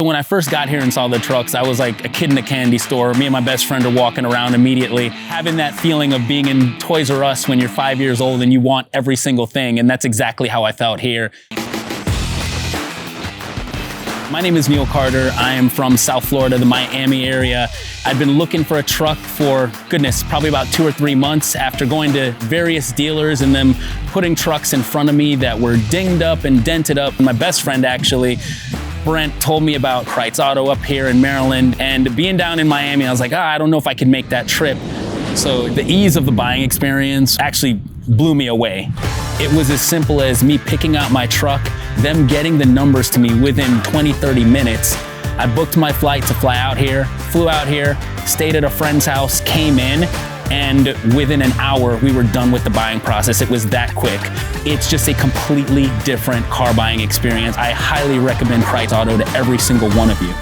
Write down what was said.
When I first got here and saw the trucks, I was like a kid in a candy store. Me and my best friend are walking around immediately, having that feeling of being in Toys R Us when you're 5 years old and you want every single thing, and that's exactly how I felt here. My name is Neil Carter. I am from South Florida, the Miami area. I've been looking for a truck for, goodness, probably about 2 or 3 months after going to various dealers and them putting trucks in front of me that were dinged up and dented up. My best friend actually, Brent, told me about Krietz Auto up here in Maryland, and being down in Miami, I was like, I don't know if I can make that trip. So the ease of the buying experience actually blew me away. It was as simple as me picking out my truck, them getting the numbers to me within 20, 30 minutes. I booked my flight to fly out here, flew out here, stayed at a friend's house, came in, and within an hour, we were done with the buying process. It was that quick. It's just a completely different car buying experience. I highly recommend Krietz Auto to every single one of you.